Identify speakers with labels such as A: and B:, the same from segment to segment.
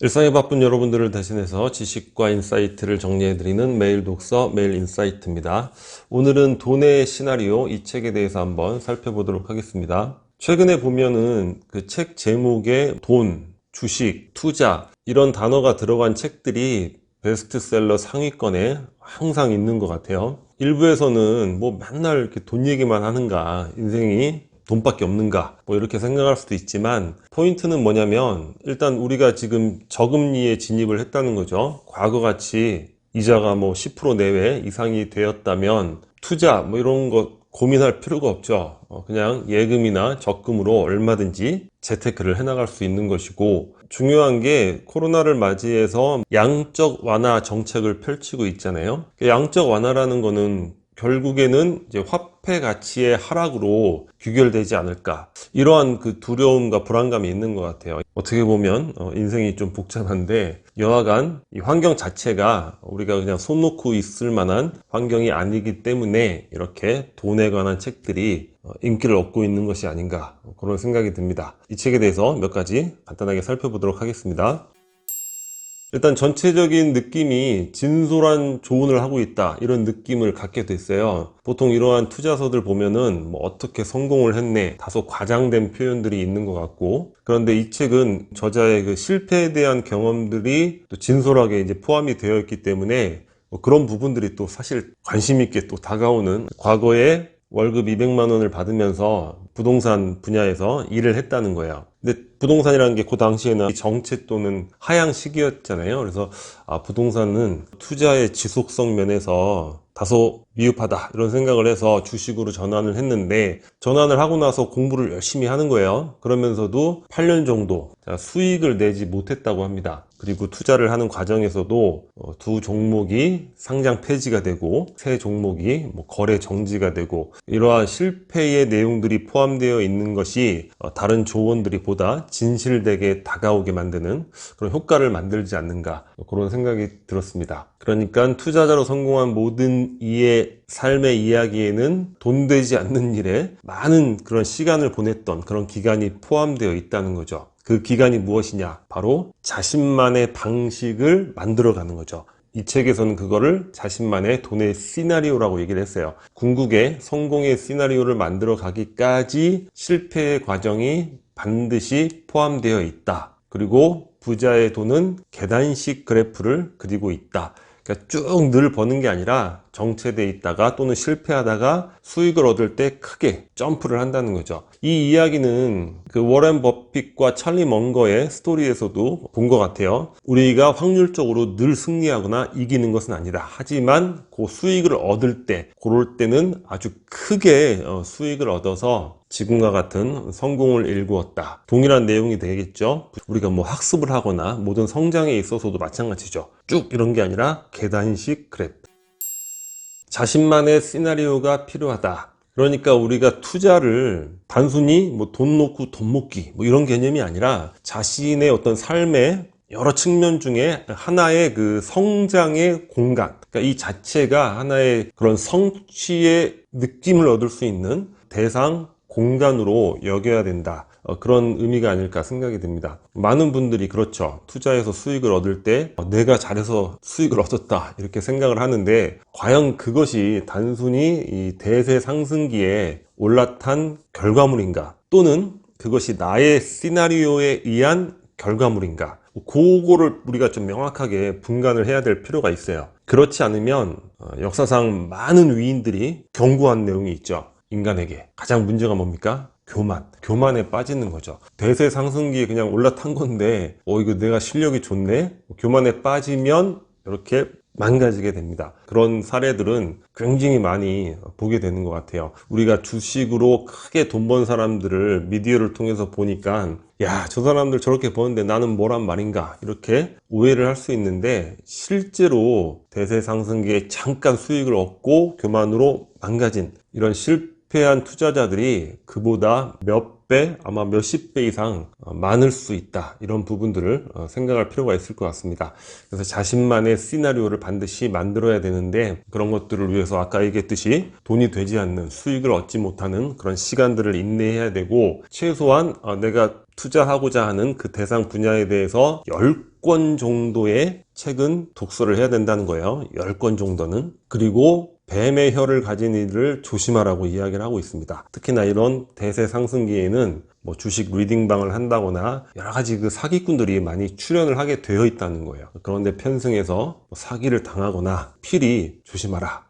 A: 일상에 바쁜 여러분들을 대신해서 지식과 인사이트를 정리해드리는 매일 독서, 매일 인사이트입니다. 오늘은 돈의 시나리오, 이 책에 대해서 한번 살펴보도록 하겠습니다. 최근에 보면은 그 책 제목에 돈, 주식, 투자 이런 단어가 들어간 책들이 베스트셀러 상위권에 항상 있는 것 같아요. 일부에서는 뭐 맨날 이렇게 돈 얘기만 하는가, 인생이 돈밖에 없는가, 뭐 이렇게 생각할 수도 있지만, 포인트는 뭐냐면 일단 우리가 지금 저금리에 진입을 했다는 거죠. 과거같이 이자가 뭐 10% 내외 이상이 되었다면 투자 뭐 이런 거 고민할 필요가 없죠. 그냥 예금이나 적금으로 얼마든지 재테크를 해나갈 수 있는 것이고, 중요한 게 코로나를 맞이해서 양적 완화 정책을 펼치고 있잖아요. 양적 완화라는 거는 결국에는 이제 화폐 가치의 하락으로 귀결되지 않을까, 이러한 그 두려움과 불안감이 있는 것 같아요. 어떻게 보면 인생이 좀 복잡한데, 여하간 이 환경 자체가 우리가 그냥 손 놓고 있을 만한 환경이 아니기 때문에 이렇게 돈에 관한 책들이 인기를 얻고 있는 것이 아닌가, 그런 생각이 듭니다. 이 책에 대해서 몇 가지 간단하게 살펴보도록 하겠습니다. 일단 전체적인 느낌이 진솔한 조언을 하고 있다, 이런 느낌을 갖게 됐어요. 보통 이러한 투자서들 보면은 뭐 어떻게 성공을 했네, 다소 과장된 표현들이 있는 것 같고, 그런데 이 책은 저자의 그 실패에 대한 경험들이 또 진솔하게 이제 포함이 되어 있기 때문에 뭐 그런 부분들이 또 사실 관심 있게 또 다가오는, 과거에 월급 200만 원을 받으면서 부동산 분야에서 일을 했다는 거예요. 근데 부동산이라는 게 그 당시에는 정체 또는 하향 시기였잖아요. 그래서 부동산은 투자의 지속성 면에서 다소 미흡하다, 이런 생각을 해서 주식으로 전환을 했는데, 전환을 하고 나서 공부를 열심히 하는 거예요. 그러면서도 8년 정도 수익을 내지 못했다고 합니다. 그리고 투자를 하는 과정에서도 두 종목이 상장 폐지가 되고, 세 종목이 뭐 거래 정지가 되고, 이러한 실패의 내용들이 포함되어 있는 것이 다른 조언들이 보다 진실되게 다가오게 만드는 그런 효과를 만들지 않는가, 그런 생각이 들었습니다. 그러니까 투자자로 성공한 모든 이의 삶의 이야기에는 돈 되지 않는 일에 많은 그런 시간을 보냈던 그런 기간이 포함되어 있다는 거죠. 그 기간이 무엇이냐? 바로 자신만의 방식을 만들어가는 거죠. 이 책에서는 그거를 자신만의 돈의 시나리오라고 얘기를 했어요. 궁극의 성공의 시나리오를 만들어 가기까지 실패의 과정이 반드시 포함되어 있다. 그리고 부자의 돈은 계단식 그래프를 그리고 있다. 그러니까 쭉 늘 버는 게 아니라 정체돼 있다가 또는 실패하다가 수익을 얻을 때 크게 점프를 한다는 거죠. 이 이야기는 그 워렌 버핏과 찰리 먼거의 스토리에서도 본 것 같아요. 우리가 확률적으로 늘 승리하거나 이기는 것은 아니다. 하지만 그 수익을 얻을 때, 그럴 때는 아주 크게 수익을 얻어서 지금과 같은 성공을 일구었다. 동일한 내용이 되겠죠. 우리가 뭐 학습을 하거나 모든 성장에 있어서도 마찬가지죠. 쭉 이런 게 아니라 계단식 그래프. 자신만의 시나리오가 필요하다. 그러니까 우리가 투자를 단순히 뭐 돈 놓고 돈 먹기 뭐 이런 개념이 아니라, 자신의 어떤 삶의 여러 측면 중에 하나의 그 성장의 공간, 그러니까 이 자체가 하나의 그런 성취의 느낌을 얻을 수 있는 대상 공간으로 여겨야 된다, 그런 의미가 아닐까 생각이 듭니다. 많은 분들이 그렇죠. 투자해서 수익을 얻을 때 내가 잘해서 수익을 얻었다, 이렇게 생각을 하는데, 과연 그것이 단순히 이 대세 상승기에 올라탄 결과물인가, 또는 그것이 나의 시나리오에 의한 결과물인가, 그거를 우리가 좀 명확하게 분간을 해야 될 필요가 있어요. 그렇지 않으면 역사상 많은 위인들이 경고한 내용이 있죠. 인간에게 가장 문제가 뭡니까? 교만에 빠지는 거죠. 대세 상승기에 그냥 올라탄 건데 이거 내가 실력이 좋네, 교만에 빠지면 이렇게 망가지게 됩니다. 그런 사례들은 굉장히 많이 보게 되는 것 같아요. 우리가 주식으로 크게 돈 번 사람들을 미디어를 통해서 보니까, 야, 저 사람들 저렇게 버는데 나는 뭐란 말인가, 이렇게 오해를 할 수 있는데, 실제로 대세 상승기에 잠깐 수익을 얻고 교만으로 망가진 이런 실패한 투자자들이 그보다 몇 배, 아마 몇십 배 이상 많을 수 있다, 이런 부분들을 생각할 필요가 있을 것 같습니다. 그래서 자신만의 시나리오를 반드시 만들어야 되는데, 그런 것들을 위해서 아까 얘기했듯이 돈이 되지 않는, 수익을 얻지 못하는 그런 시간들을 인내해야 되고, 최소한 내가 투자하고자 하는 그 대상 분야에 대해서 10권 정도의 책은 독서를 해야 된다는 거예요. 10권 정도는. 그리고 뱀의 혀를 가진 이들을 조심하라고 이야기를 하고 있습니다. 특히나 이런 대세 상승기에는 뭐 주식 리딩방을 한다거나 여러 가지 그 사기꾼들이 많이 출연을 하게 되어 있다는 거예요. 그런데 편승해서 사기를 당하거나 필히 조심하라.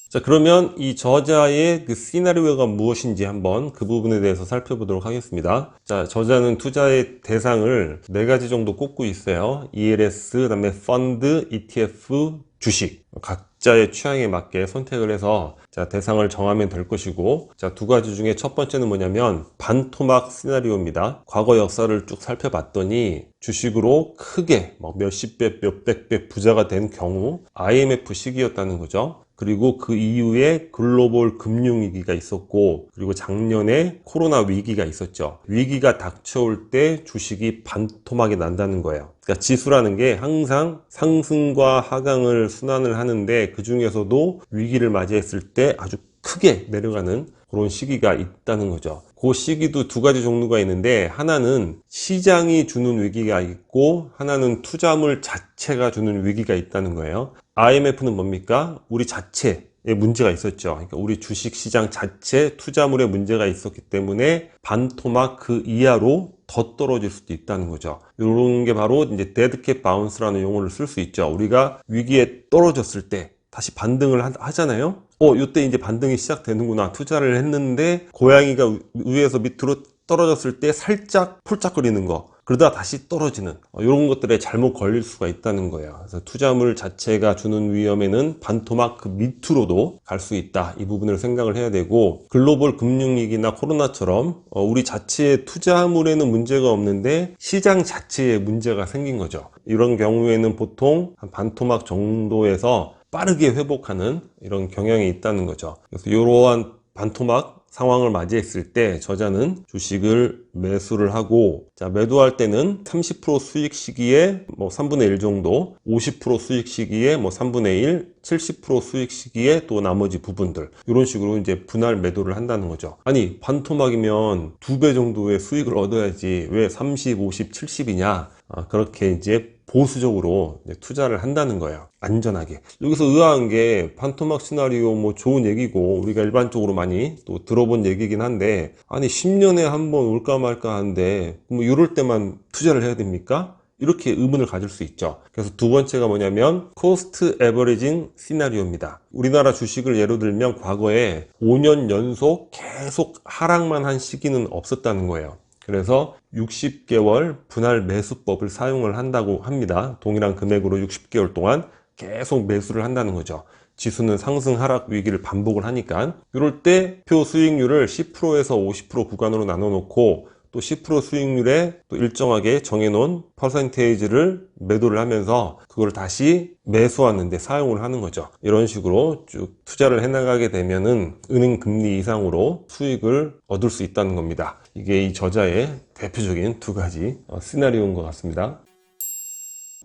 A: 자, 그러면 이 저자의 그 시나리오가 무엇인지 한번 그 부분에 대해서 살펴보도록 하겠습니다. 자, 저자는 투자의 대상을 4가지 정도 꼽고 있어요. ELS, 그다음에 펀드, ETF, 주식. 각자의 취향에 맞게 선택을 해서 자, 대상을 정하면 될 것이고, 자, 2가지 중에 첫 번째는 뭐냐면 반토막 시나리오입니다. 과거 역사를 쭉 살펴봤더니 주식으로 크게 몇십 배, 몇백 배 부자가 된 경우 IMF 시기였다는 거죠. 그리고 그 이후에 글로벌 금융위기가 있었고, 그리고 작년에 코로나 위기가 있었죠. 위기가 닥쳐올 때 주식이 반토막이 난다는 거예요. 그러니까 지수라는 게 항상 상승과 하강을 순환을 하는데, 그 중에서도 위기를 맞이했을 때 아주 크게 내려가는 그런 시기가 있다는 거죠. 그 시기도 2가지 종류가 있는데, 하나는 시장이 주는 위기가 있고, 하나는 투자물 자체가 주는 위기가 있다는 거예요. IMF는 뭡니까? 우리 자체에 문제가 있었죠. 그러니까 우리 주식시장 자체 투자물에 문제가 있었기 때문에 반토막 그 이하로 더 떨어질 수도 있다는 거죠. 이런 게 바로 이제 데드캣 바운스라는 용어를 쓸 수 있죠. 우리가 위기에 떨어졌을 때 다시 반등을 하잖아요. 이때 이제 반등이 시작되는구나. 투자를 했는데 고양이가 위에서 밑으로 떨어졌을 때 살짝 폴짝거리는 거, 그러다 다시 떨어지는 이런 것들에 잘못 걸릴 수가 있다는 거예요. 그래서 투자물 자체가 주는 위험에는 반토막 그 밑으로도 갈 수 있다. 이 부분을 생각을 해야 되고, 글로벌 금융위기나 코로나처럼 우리 자체의 투자물에는 문제가 없는데 시장 자체에 문제가 생긴 거죠. 이런 경우에는 보통 한 반토막 정도에서 빠르게 회복하는 이런 경향이 있다는 거죠. 그래서 이러한 반토막 상황을 맞이했을 때 저자는 주식을 매수를 하고, 자, 매도할 때는 30% 수익 시기에 뭐 3분의 1 정도, 50% 수익 시기에 뭐 3분의 1, 70% 수익 시기에 또 나머지 부분들, 이런 식으로 이제 분할 매도를 한다는 거죠. 아니, 반토막이면 2배 정도의 수익을 얻어야지 왜 30, 50, 70이냐? 그렇게 이제 보수적으로 투자를 한다는 거예요. 안전하게. 여기서 의아한 게 반토막 시나리오 뭐 좋은 얘기고 우리가 일반적으로 많이 또 들어본 얘기긴 한데, 아니 10년에 한 번 올까 말까 하는데 뭐 이럴 때만 투자를 해야 됩니까? 이렇게 의문을 가질 수 있죠. 그래서 2번째가 뭐냐면 코스트 에버리징 시나리오입니다. 우리나라 주식을 예로 들면 과거에 5년 연속 계속 하락만 한 시기는 없었다는 거예요. 그래서 60개월 분할 매수법을 사용을 한다고 합니다. 동일한 금액으로 60개월 동안 계속 매수를 한다는 거죠. 지수는 상승 하락 위기를 반복을 하니까. 이럴 때 표 수익률을 10%에서 50% 구간으로 나눠 놓고, 또 10% 수익률에 또 일정하게 정해놓은 퍼센테이지를 매도를 하면서 그걸 다시 매수하는데 사용을 하는 거죠. 이런 식으로 쭉 투자를 해나가게 되면은 은행 금리 이상으로 수익을 얻을 수 있다는 겁니다. 이게 이 저자의 대표적인 2가지 시나리오인 것 같습니다.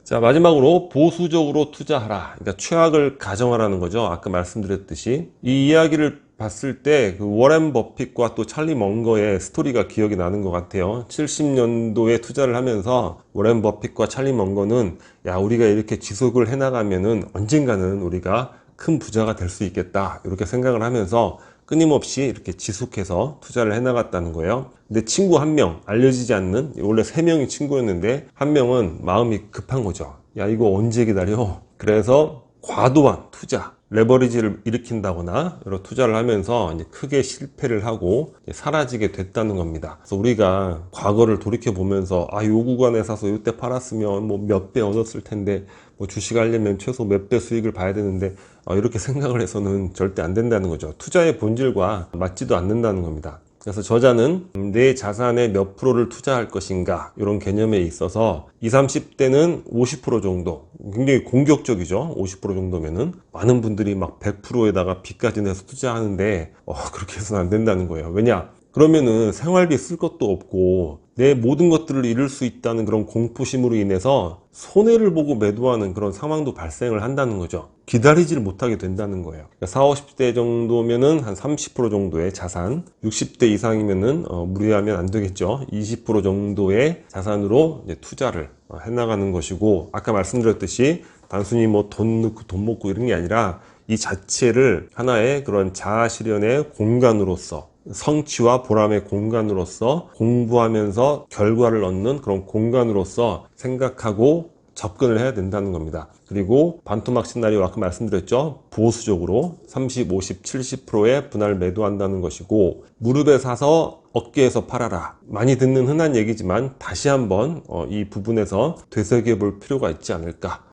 A: 자, 마지막으로 보수적으로 투자하라. 그러니까 최악을 가정하라는 거죠. 아까 말씀드렸듯이 이 이야기를 봤을 때 그 워렌 버핏과 또 찰리 멍거의 스토리가 기억이 나는 것 같아요. 70년도에 투자를 하면서 워렌 버핏과 찰리 멍거는 야, 우리가 이렇게 지속을 해나가면은 언젠가는 우리가 큰 부자가 될 수 있겠다, 이렇게 생각을 하면서 끊임없이 이렇게 지속해서 투자를 해나갔다는 거예요. 근데 친구 한 명, 알려지지 않는, 원래 3명이 친구였는데 한 명은 마음이 급한 거죠. 야, 이거 언제 기다려? 그래서 과도한 투자, 레버리지를 일으킨다거나 여러 투자를 하면서 이제 크게 실패를 하고 사라지게 됐다는 겁니다. 그래서 우리가 과거를 돌이켜 보면서 요 구간에 사서 이때 팔았으면 뭐 몇 배 얻었을 텐데, 뭐 주식 하려면 최소 몇 배 수익을 봐야 되는데, 이렇게 생각을 해서는 절대 안 된다는 거죠. 투자의 본질과 맞지도 않는다는 겁니다. 그래서 저자는 내 자산의 몇 프로를 투자할 것인가, 이런 개념에 있어서 20, 30대는 50% 정도, 굉장히 공격적이죠. 50% 정도면은 많은 분들이 막 100%에다가 빚까지 내서 투자하는데 그렇게 해서는 안 된다는 거예요. 왜냐? 그러면은 생활비 쓸 것도 없고 내 모든 것들을 잃을 수 있다는 그런 공포심으로 인해서 손해를 보고 매도하는 그런 상황도 발생을 한다는 거죠. 기다리지를 못하게 된다는 거예요. 그러니까 40, 50대 정도면은 한 30% 정도의 자산, 60대 이상이면은 무리하면 안 되겠죠. 20% 정도의 자산으로 이제 투자를 해나가는 것이고, 아까 말씀드렸듯이 단순히 뭐 돈 넣고 돈 먹고 이런 게 아니라 이 자체를 하나의 그런 자아 실현의 공간으로서, 성취와 보람의 공간으로서, 공부하면서 결과를 얻는 그런 공간으로서 생각하고 접근을 해야 된다는 겁니다. 그리고 반토막 시나리오 아까 말씀드렸죠. 보수적으로 30, 50, 70%의 분할 매도한다는 것이고, 무릎에 사서 어깨에서 팔아라. 많이 듣는 흔한 얘기지만 다시 한번 이 부분에서 되새겨 볼 필요가 있지 않을까.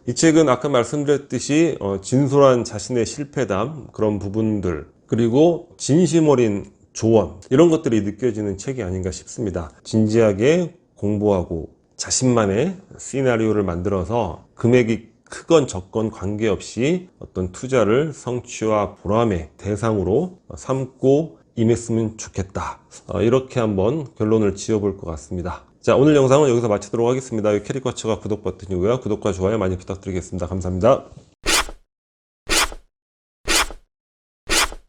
A: 이 책은 아까 말씀드렸듯이 진솔한 자신의 실패담, 그런 부분들, 그리고 진심 어린 조언, 이런 것들이 느껴지는 책이 아닌가 싶습니다. 진지하게 공부하고 자신만의 시나리오를 만들어서 금액이 크건 적건 관계없이 어떤 투자를 성취와 보람의 대상으로 삼고 임했으면 좋겠다. 이렇게 한번 결론을 지어볼 것 같습니다. 자, 오늘 영상은 여기서 마치도록 하겠습니다. 이 캐릭터가 구독 버튼이고요. 구독과 좋아요 많이 부탁드리겠습니다. 감사합니다.